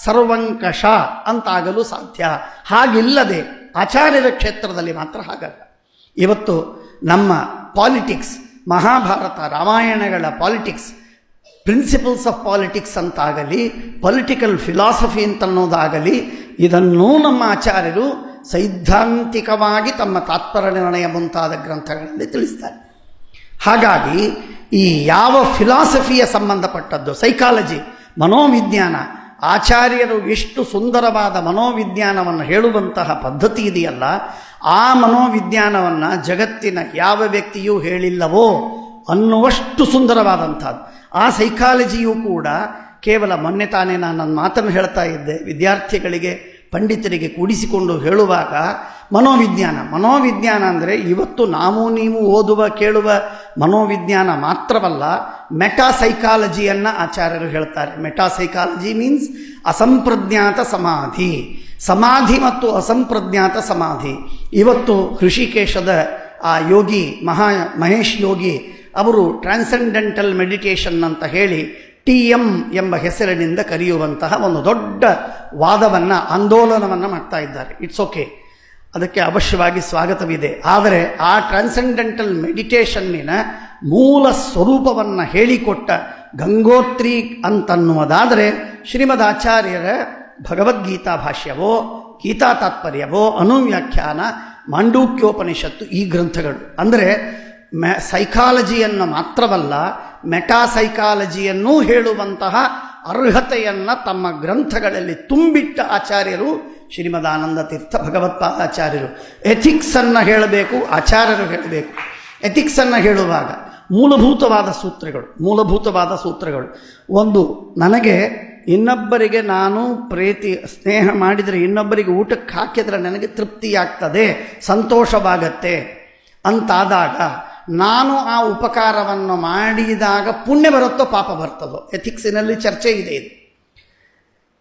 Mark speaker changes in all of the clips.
Speaker 1: ಸರ್ವಂಕಷ ಅಂತಾಗಲು ಸಾಧ್ಯ. ಹಾಗಿಲ್ಲದೆ ಆಚಾರ್ಯರ ಕ್ಷೇತ್ರದಲ್ಲಿ ಮಾತ್ರ ಹಾಗಲ್ಲ. ಇವತ್ತು ನಮ್ಮ ಪಾಲಿಟಿಕ್ಸ್, ಮಹಾಭಾರತ ರಾಮಾಯಣಗಳ ಪಾಲಿಟಿಕ್ಸ್, ಪ್ರಿನ್ಸಿಪಲ್ಸ್ ಆಫ್ ಪಾಲಿಟಿಕ್ಸ್ ಅಂತಾಗಲಿ, ಪೊಲಿಟಿಕಲ್ ಫಿಲಾಸಫಿ ಅಂತನ್ನೋದಾಗಲಿ, ಇದನ್ನೂ ನಮ್ಮ ಆಚಾರ್ಯರು ಸೈದ್ಧಾಂತಿಕವಾಗಿ ತಮ್ಮ ತಾತ್ಪರ್ಯ ನಿರ್ಣಯ ಮುಂತಾದ ಗ್ರಂಥಗಳಲ್ಲಿ ತಿಳಿಸ್ತಾರೆ. ಹಾಗಾಗಿ ಈ ಯಾವ ಫಿಲಾಸಫಿಯ ಸಂಬಂಧಪಟ್ಟದ್ದು, ಸೈಕಾಲಜಿ, ಮನೋವಿಜ್ಞಾನ, ಆಚಾರ್ಯರು ಎಷ್ಟು ಸುಂದರವಾದ ಮನೋವಿಜ್ಞಾನವನ್ನು ಹೇಳುವಂತಹ ಪದ್ಧತಿ ಇದೆಯಲ್ಲ, ಆ ಮನೋವಿಜ್ಞಾನವನ್ನು ಜಗತ್ತಿನ ಯಾವ ವ್ಯಕ್ತಿಯೂ ಹೇಳಿಲ್ಲವೋ ಅನ್ನುವಷ್ಟು ಸುಂದರವಾದಂಥದ್ದು. ಆ ಸೈಕಾಲಜಿಯೂ ಕೂಡ ಕೇವಲ ಮೊನ್ನೆ ತಾನೇ ನಾನು ನನ್ನ ಮಾತನ್ನು ಹೇಳ್ತಾ ಇದ್ದೆ, ವಿದ್ಯಾರ್ಥಿಗಳಿಗೆ ಪಂಡಿತರಿಗೆ ಕೂಡಿಸಿಕೊಂಡು ಹೇಳುವಾಗ ಮನೋವಿಜ್ಞಾನ ಅಂದರೆ ಇವತ್ತು ನಾವು ನೀವು ಓದುವ ಕೇಳುವ ಮನೋವಿಜ್ಞಾನ ಮಾತ್ರವಲ್ಲ, ಮೆಟಾಸೈಕಾಲಜಿಯನ್ನು ಆಚಾರ್ಯರು ಹೇಳ್ತಾರೆ. ಮೆಟಾಸೈಕಾಲಜಿ ಮೀನ್ಸ್ ಅಸಂಪ್ರಜ್ಞಾತ ಸಮಾಧಿ, ಸಮಾಧಿ ಮತ್ತು ಅಸಂಪ್ರಜ್ಞಾತ ಸಮಾಧಿ. ಇವತ್ತು ಋಷಿಕೇಶದ ಆ ಯೋಗಿ ಮಹೇಶ್ ಯೋಗಿ ಅವರು ಟ್ರಾನ್ಸೆಂಡೆಂಟಲ್ ಮೆಡಿಟೇಷನ್ ಅಂತ ಹೇಳಿ TM ಎಂಬ ಹೆಸರಿನಿಂದ ಕರೆಯುವಂತಹ ಒಂದು ದೊಡ್ಡ ವಾದವನ್ನು, ಆಂದೋಲನವನ್ನು ಮಾಡ್ತಾ ಇದ್ದಾರೆ. ಇಟ್ಸ್ ಓಕೆ, ಅದಕ್ಕೆ ಅವಶ್ಯವಾಗಿ ಸ್ವಾಗತವಿದೆ. ಆದರೆ ಆ ಟ್ರಾನ್ಸೆಂಡೆಂಟಲ್ ಮೆಡಿಟೇಷನ್ನಿನ ಮೂಲ ಸ್ವರೂಪವನ್ನು ಹೇಳಿಕೊಟ್ಟ ಗಂಗೋತ್ರಿ ಅಂತನ್ನುವುದಾದರೆ ಶ್ರೀಮದ್ ಆಚಾರ್ಯರ ಭಗವದ್ಗೀತಾ ಭಾಷ್ಯವೋ, ಗೀತಾ ತಾತ್ಪರ್ಯವೋ, ಅನುವ್ಯಾಖ್ಯಾನ, ಮಾಂಡೂಕ್ಯೋಪನಿಷತ್ತು, ಈ ಗ್ರಂಥಗಳು. ಅಂದರೆ ಸೈಕಾಲಜಿಯನ್ನು ಮಾತ್ರವಲ್ಲ, ಮೆಟಾಸೈಕಾಲಜಿಯನ್ನೂ ಹೇಳುವಂತಹ ಅರ್ಹತೆಯನ್ನು ತಮ್ಮ ಗ್ರಂಥಗಳಲ್ಲಿ ತುಂಬಿಟ್ಟ ಆಚಾರ್ಯರು ಶ್ರೀಮದಾನಂದ ತೀರ್ಥ ಭಗವತ್ಪಾದಾಚಾರ್ಯರು. ಎಥಿಕ್ಸನ್ನು ಹೇಳಬೇಕು, ಆಚಾರ್ಯರು ಹೇಳಬೇಕು. ಎಥಿಕ್ಸನ್ನು ಹೇಳುವಾಗ ಮೂಲಭೂತವಾದ ಸೂತ್ರಗಳು. ಒಂದು, ನನಗೆ ಇನ್ನೊಬ್ಬರಿಗೆ ನಾನು ಸ್ನೇಹ ಮಾಡಿದರೆ, ಇನ್ನೊಬ್ಬರಿಗೆ ಊಟಕ್ಕೆ ಹಾಕಿದರೆ ನನಗೆ ತೃಪ್ತಿಯಾಗ್ತದೆ, ಸಂತೋಷವಾಗತ್ತೆ ಅಂತಾದಾಗ ನಾನು ಆ ಉಪಕಾರವನ್ನು ಮಾಡಿದಾಗ ಪುಣ್ಯ ಬರುತ್ತೋ ಪಾಪ ಬರ್ತದೋ? ಎಥಿಕ್ಸಿನಲ್ಲಿ ಚರ್ಚೆ ಇದೆ.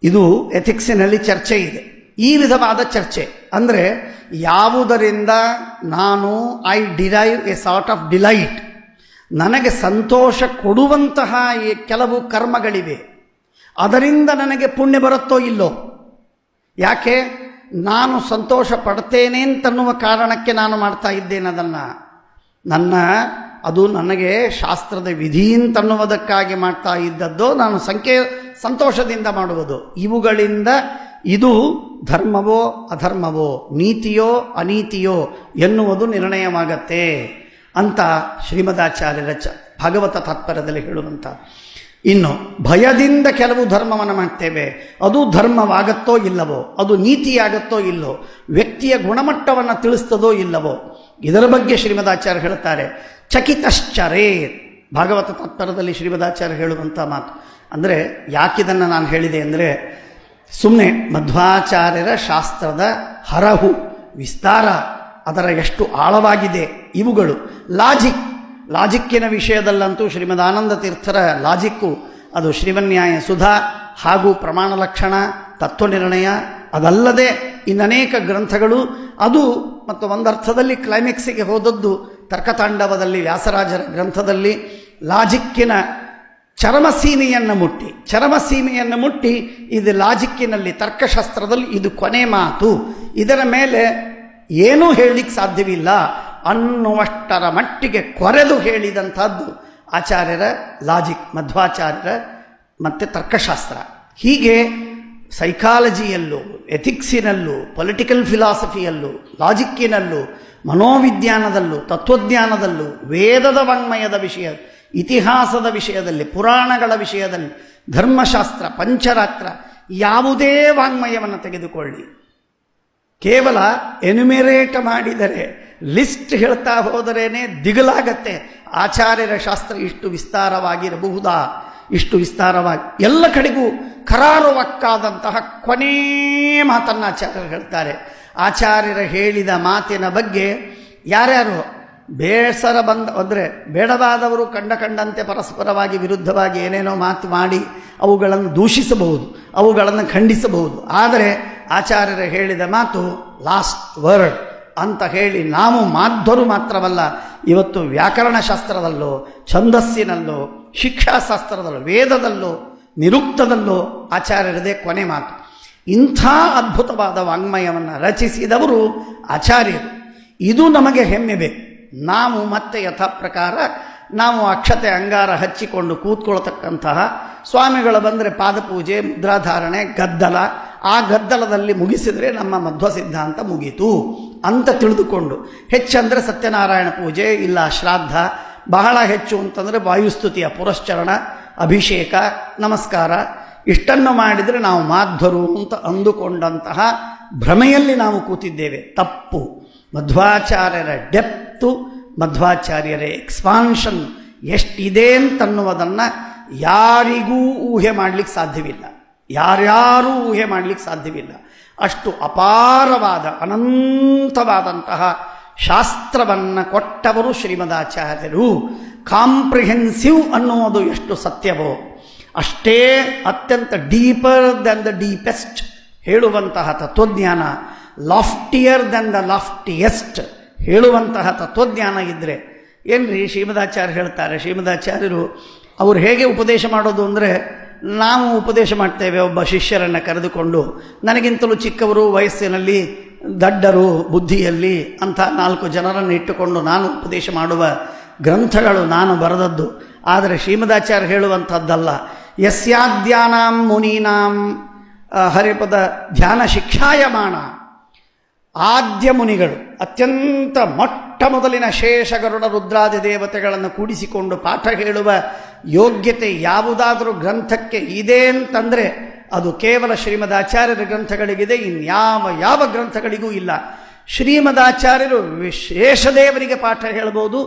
Speaker 1: ಇದು ಎಥಿಕ್ಸಿನಲ್ಲಿ ಚರ್ಚೆ ಇದೆ. ಈ ವಿಧವಾದ ಚರ್ಚೆ ಅಂದರೆ ಯಾವುದರಿಂದ ನಾನು derive A sort of delight, ನನಗೆ ಸಂತೋಷ ಕೊಡುವಂತಹ ಕೆಲವು ಕರ್ಮಗಳಿವೆ, ಅದರಿಂದ ನನಗೆ ಪುಣ್ಯ ಬರುತ್ತೋ ಇಲ್ಲೋ? ಯಾಕೆ? ನಾನು ಸಂತೋಷ ಪಡ್ತೇನೆ ಅಂತನ್ನುವ ಕಾರಣಕ್ಕೆ ನಾನು ಮಾಡ್ತಾ ಇದ್ದೇನೆ ಅದನ್ನು. ಅದು ನನಗೆ ಶಾಸ್ತ್ರದ ವಿಧಿ ಅಂತನ್ನುವುದಕ್ಕಾಗಿ ಮಾಡ್ತಾ ಇದ್ದದ್ದು, ನಾನು ಸಂತೋಷದಿಂದ ಮಾಡುವುದು. ಇವುಗಳಿಂದ ಇದು ಧರ್ಮವೋ ಅಧರ್ಮವೋ, ನೀತಿಯೋ ಅನೀತಿಯೋ ಎನ್ನುವುದು ನಿರ್ಣಯವಾಗತ್ತೆ ಅಂತ ಶ್ರೀಮದಾಚಾರ್ಯರ ಭಾಗವತ ತಾತ್ಪರ್ಯದಲ್ಲಿ ಹೇಳುವಂಥ. ಇನ್ನು ಭಯದಿಂದ ಕೆಲವು ಧರ್ಮವನ್ನು ಮಾಡ್ತೇವೆ, ಅದು ಧರ್ಮವಾಗತ್ತೋ ಇಲ್ಲವೋ, ಅದು ನೀತಿಯಾಗತ್ತೋ ಇಲ್ಲವೋ, ವ್ಯಕ್ತಿಯ ಗುಣಮಟ್ಟವನ್ನು ತಿಳಿಸ್ತದೋ ಇಲ್ಲವೋ, ಇದರ ಬಗ್ಗೆ ಶ್ರೀಮದಾಚಾರ್ಯ ಹೇಳ್ತಾರೆ. ಚಕಿತಶ್ಚರೇ, ಭಾಗವತ ತಾತ್ಪರ್ಯದಲ್ಲಿ ಶ್ರೀಮದಾಚಾರ್ಯ ಹೇಳುವಂಥ ಮಾತು. ಅಂದರೆ ಯಾಕಿದನ್ನು ನಾನು ಹೇಳಿದೆ ಅಂದರೆ, ಸುಮ್ಮನೆ ಮಧ್ವಾಚಾರ್ಯರ ಶಾಸ್ತ್ರದ ಹರಹು ವಿಸ್ತಾರ, ಅದರ ಎಷ್ಟು ಆಳವಾಗಿದೆ ಇವುಗಳು. ಲಾಜಿಕ್ಕಿನ ವಿಷಯದಲ್ಲಂತೂ ಶ್ರೀಮದಾನಂದ ತೀರ್ಥರ ಲಾಜಿಕ್ಕು, ಅದು ಶ್ರೀಮನ್ಯಾಯ ಸುಧಾ ಹಾಗೂ ಪ್ರಮಾಣ ಲಕ್ಷಣ, ತತ್ವನಿರ್ಣಯ, ಅದಲ್ಲದೆ ಇನ್ನನೇಕ ಗ್ರಂಥಗಳು. ಅದು ಮತ್ತು ಒಂದರ್ಥದಲ್ಲಿ ಕ್ಲೈಮ್ಯಾಕ್ಸಿಗೆ ಹೋದದ್ದು ತರ್ಕತಾಂಡವದಲ್ಲಿ, ವ್ಯಾಸರಾಜರ ಗ್ರಂಥದಲ್ಲಿ ಲಾಜಿಕ್ಕಿನ ಚರಮಸೀಮೆಯನ್ನು ಮುಟ್ಟಿ ಇದು ಲಾಜಿಕ್ಕಿನಲ್ಲಿ, ತರ್ಕಶಾಸ್ತ್ರದಲ್ಲಿ ಇದು ಕೊನೆ ಮಾತು, ಇದರ ಮೇಲೆ ಏನೂ ಹೇಳಲಿಕ್ಕೆ ಸಾಧ್ಯವಿಲ್ಲ ಅನ್ನುವಷ್ಟರ ಮಟ್ಟಿಗೆ ಕೊರೆದು ಹೇಳಿದಂಥದ್ದು ಆಚಾರ್ಯರ ಲಾಜಿಕ್, ಮಧ್ವಾಚಾರ್ಯರ ಮತ್ತು ತರ್ಕಶಾಸ್ತ್ರ. ಹೀಗೆ ಸೈಕಾಲಜಿಯಲ್ಲೂ, ಎಥಿಕ್ಸಿನಲ್ಲೂ, ಪೊಲಿಟಿಕಲ್ ಫಿಲಾಸಫಿಯಲ್ಲೂ, ಲಾಜಿಕ್ಕಿನಲ್ಲೂ, ಮನೋವಿಜ್ಞಾನದಲ್ಲೂ, ತತ್ವಜ್ಞಾನದಲ್ಲೂ, ವೇದದ ವಾಂಗ್ಮಯದ ವಿಷಯ, ಇತಿಹಾಸದ ವಿಷಯದಲ್ಲಿ, ಪುರಾಣಗಳ ವಿಷಯದಲ್ಲಿ, ಧರ್ಮಶಾಸ್ತ್ರ, ಪಂಚರಾತ್ರ, ಯಾವುದೇ ವಾಂಗ್ಮಯವನ್ನು ತೆಗೆದುಕೊಳ್ಳಿ, ಕೇವಲ ಎನ್ಯುಮಿರೇಟ್ ಮಾಡಿದರೆ, ಲಿಸ್ಟ್ ಹೇಳ್ತಾ ಹೋದರೇನೆ ದಿಗಲಾಗತ್ತೆ. ಆಚಾರ್ಯರ ಶಾಸ್ತ್ರ ಇಷ್ಟು ವಿಸ್ತಾರವಾಗಿರಬಹುದಾ? ಇಷ್ಟು ವಿಸ್ತಾರವಾಗಿ ಎಲ್ಲ ಕಡೆಗೂ ಕರಾರುವಕ್ಕಾದಂತಹ ಕೊನೇ ಮಾತನ್ನು ಆಚಾರ್ಯರು ಹೇಳ್ತಾರೆ. ಆಚಾರ್ಯರ ಹೇಳಿದ ಮಾತಿನ ಬಗ್ಗೆ ಯಾರ್ಯಾರು ಬೇಸರ ಅಂದರೆ ಬೇಡವಾದವರು ಕಂಡಂತೆ ಪರಸ್ಪರವಾಗಿ ವಿರುದ್ಧವಾಗಿ ಏನೇನೋ ಮಾತು ಮಾಡಿ ಅವುಗಳನ್ನು ದೂಷಿಸಬಹುದು, ಅವುಗಳನ್ನು ಖಂಡಿಸಬಹುದು. ಆದರೆ ಆಚಾರ್ಯರು ಹೇಳಿದ ಮಾತು ಲಾಸ್ಟ್ ವರ್ಡ್ ಅಂತ ಹೇಳಿ ನಾವು ಮಾಧ್ವರು ಮಾತ್ರವಲ್ಲ, ಇವತ್ತು ವ್ಯಾಕರಣಶಾಸ್ತ್ರದಲ್ಲೋ, ಛಂದಸ್ಸಿನಲ್ಲೋ, ಶಿಕ್ಷಾಶಾಸ್ತ್ರದಲ್ಲೋ, ವೇದದಲ್ಲೋ ನಿರುಕ್ತದಲ್ಲೂ ಆಚಾರ್ಯರದೇ ಕೊನೆ ಮಾತು. ಇಂಥ ಅದ್ಭುತವಾದ ವಾಂಗ್ಮಯವನ್ನು ರಚಿಸಿದವರು ಆಚಾರ್ಯರು. ಇದು ನಮಗೆ ಹೆಮ್ಮೆ ಬೇಕು. ನಾವು ಮತ್ತೆ ಯಥಾ ಪ್ರಕಾರ ನಾವು ಅಕ್ಷತೆ ಅಂಗಾರ ಹಚ್ಚಿಕೊಂಡು ಕೂತ್ಕೊಳ್ತಕ್ಕಂತಹ ಸ್ವಾಮಿಗಳು ಬಂದರೆ ಪಾದಪೂಜೆ, ಮುದ್ರಾಧಾರಣೆ, ಗದ್ದಲ, ಆ ಗದ್ದಲದಲ್ಲಿ ಮುಗಿಸಿದರೆ ನಮ್ಮ ಮಧ್ವ ಸಿದ್ಧಾಂತ ಮುಗೀತು ಅಂತ ತಿಳಿದುಕೊಂಡು, ಹೆಚ್ಚಂದರೆ ಸತ್ಯನಾರಾಯಣ ಪೂಜೆ, ಇಲ್ಲ ಶ್ರಾದ್ದ, ಬಹಳ ಹೆಚ್ಚು ಅಂತಂದರೆ ವಾಯುಸ್ತುತಿಯ ಪುರಶ್ಚರಣ, ಅಭಿಷೇಕ, ನಮಸ್ಕಾರ, ಇಷ್ಟನ್ನು ಮಾಡಿದರೆ ನಾವು ಮಾಧ್ವರು ಅಂತ ಅಂದುಕೊಂಡಂತಹ ಭ್ರಮೆಯಲ್ಲಿ ನಾವು ಕೂತಿದ್ದೇವೆ. ತಪ್ಪು. ಮಧ್ವಾಚಾರ್ಯರ ಡೆಪ್ತು, ಮಧ್ವಾಚಾರ್ಯರ ಎಕ್ಸ್ಪಾನ್ಷನ್ ಎಷ್ಟಿದೆ ಅಂತನ್ನುವುದನ್ನು ಯಾರಿಗೂ ಊಹೆ ಮಾಡಲಿಕ್ಕೆ ಸಾಧ್ಯವಿಲ್ಲ. ಯಾರ್ಯಾರೂ ಊಹೆ ಮಾಡಲಿಕ್ಕೆ ಸಾಧ್ಯವಿಲ್ಲ. ಅಷ್ಟು ಅಪಾರವಾದ ಅನಂತವಾದಂತಹ ಶಾಸ್ತ್ರವನ್ನು ಕೊಟ್ಟವರು ಶ್ರೀಮದಾಚಾರ್ಯರು. ಕಾಂಪ್ರಿಹೆನ್ಸಿವ್ ಅನ್ನುವುದು ಎಷ್ಟು ಸತ್ಯವೋ ಅಷ್ಟೇ ಅತ್ಯಂತ ಡೀಪರ್ ದೆನ್ ದ ಡೀಪೆಸ್ಟ್ ಹೇಳುವಂತಹ ತತ್ವಜ್ಞಾನ, ಲಾಫ್ಟಿಯರ್ ದೆನ್ ದ ಲಾಫ್ಟಿಯೆಸ್ಟ್ ಹೇಳುವಂತಹ ತತ್ವಜ್ಞಾನ ಇದ್ದರೆ ಏನ್ರಿ ಶ್ರೀಮದಾಚಾರ್ಯ ಹೇಳ್ತಾರೆ. ಶ್ರೀಮದಾಚಾರ್ಯರು ಅವರು ಹೇಗೆ ಉಪದೇಶ ಮಾಡೋದು ಅಂದರೆ, ನಾವು ಉಪದೇಶ ಮಾಡ್ತೇವೆ ಒಬ್ಬ ಶಿಷ್ಯರನ್ನು ಕರೆದುಕೊಂಡು, ನನಗಿಂತಲೂ ಚಿಕ್ಕವರು, ವಯಸ್ಸಿನಲ್ಲಿ ದಡ್ಡರು, ಬುದ್ಧಿಯಲ್ಲಿ ಅಂತ 4 ಜನರನ್ನು ಇಟ್ಟುಕೊಂಡು ನಾನು ಉಪದೇಶ ಮಾಡುವ ಗ್ರಂಥಗಳು ನಾನು ಬರೆದದ್ದು. ಆದರೆ ಶ್ರೀಮದಾಚಾರ್ಯ ಹೇಳುವಂಥದ್ದಲ್ಲ. ಯಸ್ಯಾದ್ಯಾನಾಂ ಮುನೀನಾಂ ಹರಿಪದ ಧ್ಯಾನ ಶಿಕ್ಷಾಯಮಾನ. ಆದ್ಯ ಮುನಿಗಳು, ಅತ್ಯಂತ ಮೊಟ್ಟ ಮೊದಲಿನ ಶೇಷಗರುಡ ರುದ್ರಾದಿ ದೇವತೆಗಳನ್ನು ಕೂಡಿಸಿಕೊಂಡು ಪಾಠ ಹೇಳುವ ಯೋಗ್ಯತೆ ಯಾವುದಾದರೂ ಗ್ರಂಥಕ್ಕೆ ಇದೆ ಅಂತಂದರೆ ಅದು ಕೇವಲ ಶ್ರೀಮದಾಚಾರ್ಯರ ಗ್ರಂಥಗಳಿಗಿದೆ, ಯಾವ ಗ್ರಂಥಗಳಿಗೂ ಇಲ್ಲ. ಶ್ರೀಮದಾಚಾರ್ಯರು ಶೇಷದೇವರಿಗೆ ಪಾಠ ಹೇಳಬಹುದು,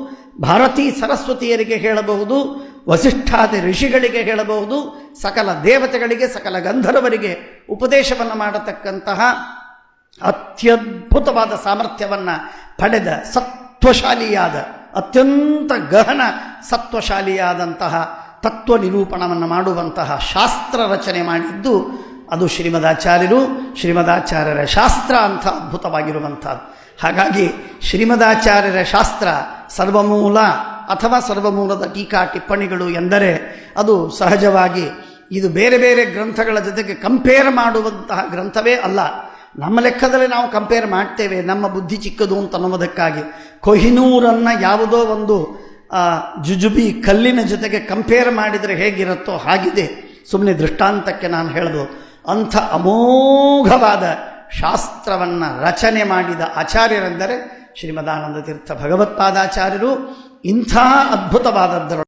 Speaker 1: ಭಾರತೀ ಸರಸ್ವತಿಯರಿಗೆ ಹೇಳಬಹುದು, ವಸಿಷ್ಠಾದಿ ಋಷಿಗಳಿಗೆ ಹೇಳಬಹುದು, ಸಕಲ ದೇವತೆಗಳಿಗೆ, ಸಕಲ ಗಂಧರ್ವರಿಗೆ ಉಪದೇಶವನ್ನು ಮಾಡತಕ್ಕಂತಹ ಅತ್ಯದ್ಭುತವಾದ ಸಾಮರ್ಥ್ಯವನ್ನು ಪಡೆದ ಸತ್ವಶಾಲಿಯಾದ, ಅತ್ಯಂತ ಗಹನ ಸತ್ವಶಾಲಿಯಾದಂತಹ ತತ್ವ ನಿರೂಪಣವನ್ನು ಮಾಡುವಂತಹ ಶಾಸ್ತ್ರ ರಚನೆ ಮಾಡಿದ್ದು ಅದು ಶ್ರೀಮದಾಚಾರ್ಯರು. ಶ್ರೀಮದಾಚಾರ್ಯರ ಶಾಸ್ತ್ರ ಅಂಥ ಅದ್ಭುತವಾಗಿರುವಂಥದ್ದು. ಹಾಗಾಗಿ ಶ್ರೀಮದಾಚಾರ್ಯರ ಶಾಸ್ತ್ರ ಸರ್ವಮೂಲ ಅಥವಾ ಸರ್ವಮೂಲದ ಟೀಕಾ ಟಿಪ್ಪಣಿಗಳು ಎಂದರೆ ಅದು ಸಹಜವಾಗಿ ಇದು ಬೇರೆ ಬೇರೆ ಗ್ರಂಥಗಳ ಜೊತೆಗೆ ಕಂಪೇರ್ ಮಾಡುವಂತಹ ಗ್ರಂಥವೇ ಅಲ್ಲ. ನಮ್ಮ ಲೆಕ್ಕದಲ್ಲಿ ನಾವು ಕಂಪೇರ್ ಮಾಡ್ತೇವೆ, ನಮ್ಮ ಬುದ್ಧಿ ಚಿಕ್ಕದು ಅಂತ ಅನ್ನೋದಕ್ಕಾಗಿ. ಕೊಹಿನೂರನ್ನು ಯಾವುದೋ ಒಂದು ಜುಜುಬಿ ಕಲ್ಲಿನ ಜೊತೆಗೆ ಕಂಪೇರ್ ಮಾಡಿದರೆ ಹೇಗಿರುತ್ತೋ ಹಾಗಿದೆ. ಸುಮ್ಮನೆ ದೃಷ್ಟಾಂತಕ್ಕೆ ನಾನು ಹೇಳೋದು, ಅಂಥ ಅಮೋಘವಾದ ಶಾಸ್ತ್ರವನ್ನು ರಚನೆ ಮಾಡಿದ ಆಚಾರ್ಯರೆಂದರೆ ಶ್ರೀಮದಾನಂದ ತೀರ್ಥ ಭಗವತ್ಪಾದಾಚಾರ್ಯರು. ಇಂಥ ಅದ್ಭುತವಾದದ್ದರ